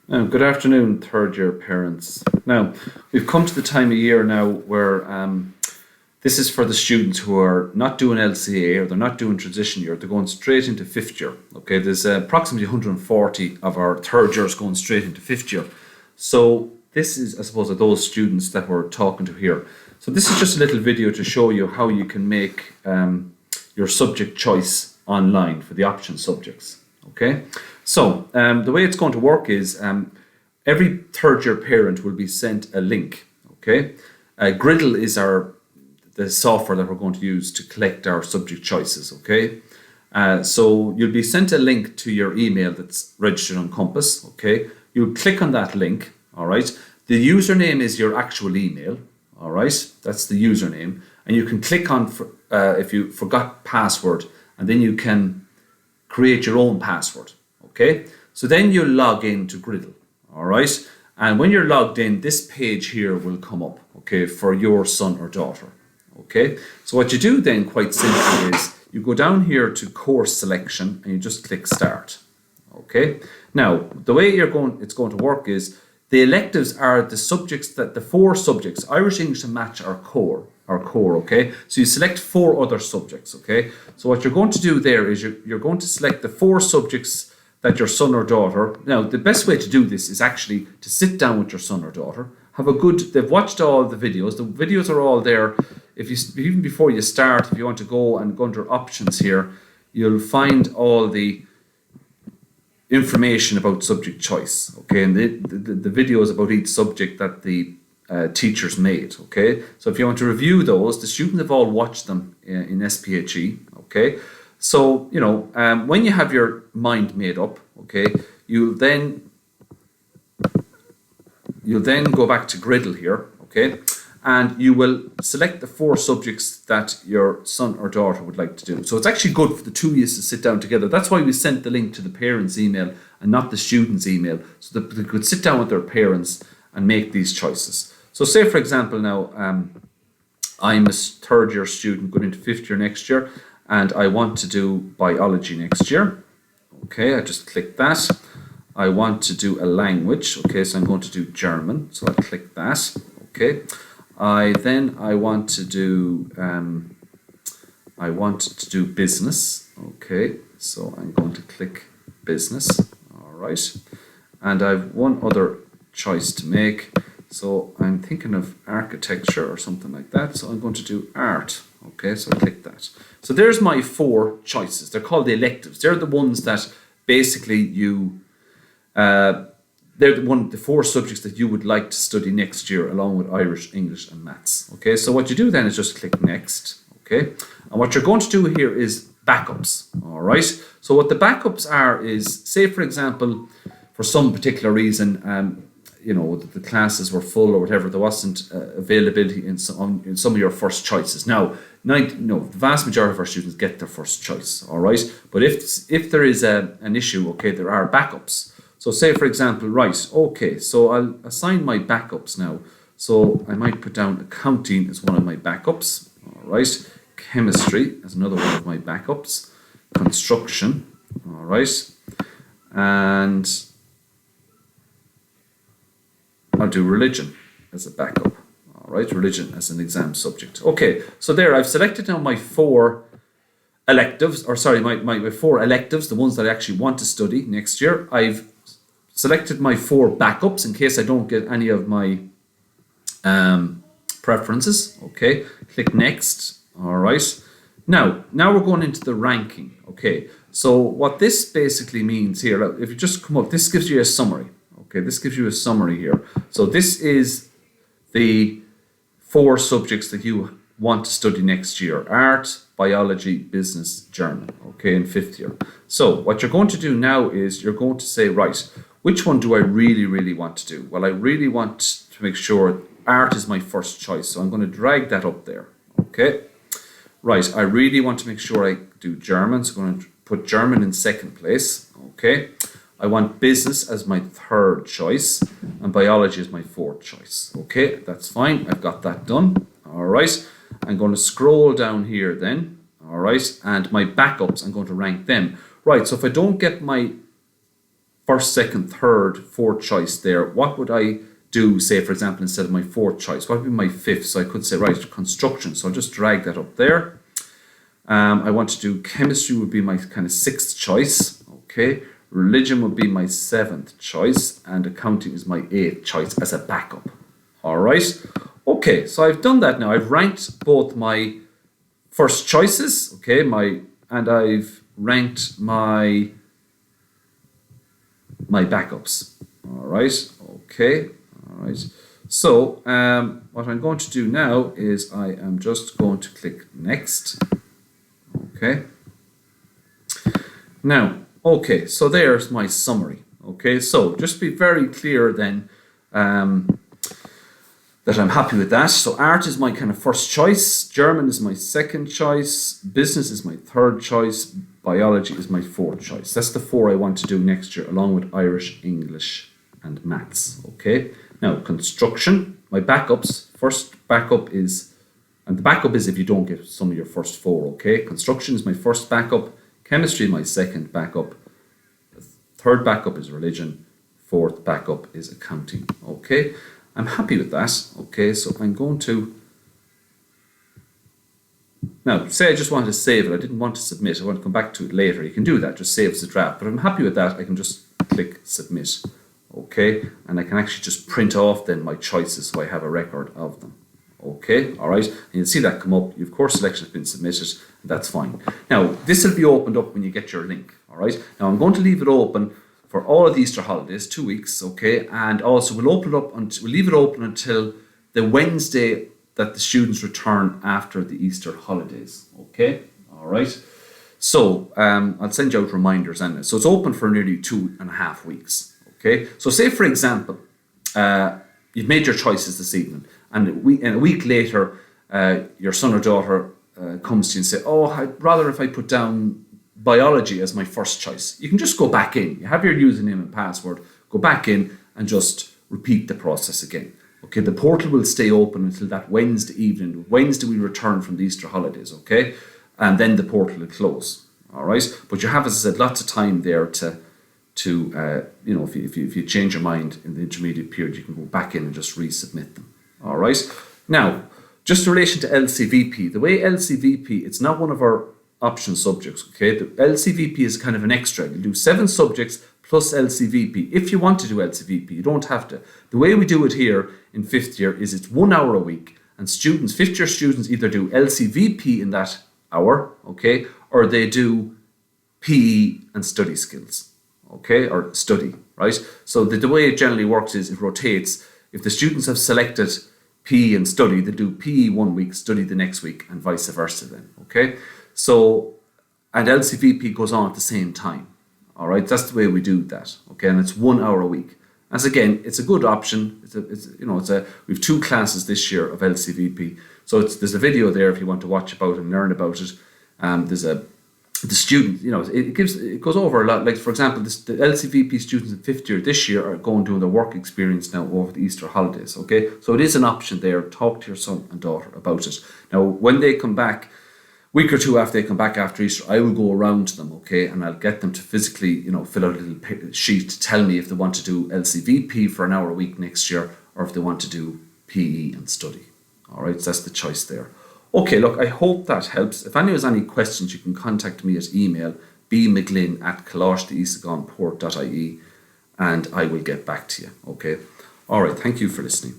Good afternoon, third year parents. Now, we've come to the time of year now where this is for the students who are not doing LCA or they're not doing transition year, they're going straight into fifth year. Okay, there's approximately 140 of our third years going straight into fifth year. So this is, I suppose, of those students that we're talking to here. So this is just a little video to show you how you can make your subject choice online for the option subjects. Okay, so the way it's going to work is every third year parent will be sent a link. Okay, Griddle is the software that we're going to use to collect our subject choices. Okay, so you'll be sent a link to your email that's registered on Compass. Okay, you'll click on that link. All right, the username is your actual email. All right, that's the username, and you can click on if you forgot password, and then you can create your own password. Okay, so then you log in to Griddle. All right, and when you're logged in, this page here will come up. Okay, for your son or daughter. Okay, so what you do then, quite simply, is you go down here to course selection and you just click start. Okay, now the way it's going to work is the electives are the subjects the four subjects, Irish, English and Maths are core. Okay, so you select four other subjects. Okay, so what you're going to do there is you're going to select the four subjects that your son or daughter. Now the best way to do this is actually to sit down with your son or daughter, they've watched all the videos are all there. Even before you start, if you want to go under options here, you'll find all the information about subject choice. Okay, and the videos about each subject that the teachers made. Okay, so if you want to review those, the students have all watched them in SPHE. Okay, so when you have your mind made up, okay, you'll then go back to Griddle here. Okay, and you will select the four subjects that your son or daughter would like to do. So it's actually good for the two of you to sit down together. That's why we sent the link to the parents' email and not the students' email, so that they could sit down with their parents and make these choices. So say, for example, now I'm a third year student going into fifth year next year, and I want to do biology next year. Okay, I just click that. I want to do a language. Okay, so I'm going to do German. So I'll click that. Okay, I want to do business. Okay, so I'm going to click business. All right, and I've one other choice to make. So I'm thinking of architecture or something like that. So I'm going to do art. Okay, so I click that. So there's my four choices. They're called the electives. They're the ones that basically they're the four subjects that you would like to study next year, along with Irish, English and Maths. Okay, so what you do then is just click next. Okay, and what you're going to do here is backups. All right, so what the backups are is, say for example, for some particular reason, the classes were full or whatever, there wasn't availability in some of your first choices. Now, the vast majority of our students get their first choice. All right, but if there is an issue, okay, there are backups. So say for example, right, okay, so I'll assign my backups now. So I might put down accounting as one of my backups. All right, chemistry as another one of my backups, construction. All right, and I'll do religion as a backup. All right, religion as an exam subject. Okay, so there I've selected now my four electives, my four electives, the ones that I actually want to study next year. I've selected my four backups in case I don't get any of my preferences. Okay, click next. All right, now we're going into the ranking. Okay, so what this basically means here, if you just come up, this gives you a summary. Okay, this gives you a summary here. So this is the four subjects that you want to study next year: art, biology, business, German. Okay, in fifth year. So what you're going to do now is you're going to say, right, which one do I really, really want to do? Well, I really want to make sure art is my first choice. So I'm going to drag that up there. Okay, right, I really want to make sure I do German. So I'm going to put German in second place. Okay, I want business as my third choice and biology as my fourth choice. Okay, that's fine. I've got that done. All right, I'm going to scroll down here then. All right, and my backups, I'm going to rank them. Right, so if I don't get my first, second, third, fourth choice there, what would I do, say, for example, instead of my fourth choice? What would be my fifth? So I could say, right, construction. So I'll just drag that up there. I want to do chemistry would be my kind of sixth choice. Okay. Religion would be my seventh choice. And accounting is my eighth choice as a backup. All right. Okay. So I've done that now. I've ranked both my first choices. Okay. And I've ranked my backups. All right. Okay. All right. So what I'm going to do now is I am just going to click next. Okay. Now, okay, so there's my summary. Okay, so just be very clear then that I'm happy with that. So art is my kind of first choice. German is my second choice. Business is my third choice. Biology is my fourth choice. That's the four I want to do next year, along with Irish, English, and maths. Okay. Now, construction, my backups. First backup is, and the backup is if you don't get some of your first four. Okay. Construction is my first backup. Chemistry, my second backup. Third backup is religion. Fourth backup is accounting. Okay. I'm happy with that. Okay. So I'm going to, now, say I just wanted to save it. I didn't want to submit. I want to come back to it later. You can do that. Just save as a draft. But I'm happy with that. I can just click submit. Okay. And I can actually just print off then my choices so I have a record of them. Okay. All right. And you'll see that come up. Your course selection has been submitted. That's fine. Now, this will be opened up when you get your link. All right. Now, I'm going to leave it open for all of the Easter holidays, 2 weeks. Okay. And also we'll leave it open until the Wednesday that the students return after the Easter holidays. Okay. All right. So I'll send you out reminders on it. So it's open for nearly 2.5 weeks. Okay. So say, for example, you've made your choices this evening, and a week later, your son or daughter comes to you and say, oh, I'd rather if I put down biology as my first choice. You can just go back in. You have your username and password. Go back in and just repeat the process again. Okay, the portal will stay open until that Wednesday evening. Wednesday we return from the Easter holidays, okay? And then the portal will close, all right? But you have, as I said, lots of time there to if you change your mind in the intermediate period, you can go back in and just resubmit them, all right? Now, just in relation to LCVP, the way LCVP, it's not one of our option subjects, okay? The LCVP is kind of an extra. You do 7 subjects plus LCVP. If you want to do LCVP, you don't have to. The way we do it here in 5th year is it's 1 hour a week, and 5th year students either do LCVP in that hour, okay, or they do PE and study skills, okay, or study, right? So the way it generally works is it rotates. If the students have selected PE and study, they do PE 1 week, study the next week, and vice versa then, okay? So, and LCVP goes on at the same time. All right, that's the way we do that. Okay, and it's 1 hour a week. As again, it's a good option. We've 2 classes this year of LCVP. So there's a video there if you want to watch about it and learn about it. The student, it goes over a lot. Like for example, the LCVP students in 5th year this year are going doing their work experience now over the Easter holidays. Okay, so it is an option there. Talk to your son and daughter about it. Now, when they come back, week or 2 after they come back after Easter, I will go around to them, okay, and I'll get them to physically, fill out a little sheet to tell me if they want to do LCVP for an hour a week next year, or if they want to do PE and study. All right, so that's the choice there. Okay, look, I hope that helps. If anyone has any questions, you can contact me at email bmcglynn@colashdeissagonport.ie, and I will get back to you. Okay. All right. Thank you for listening.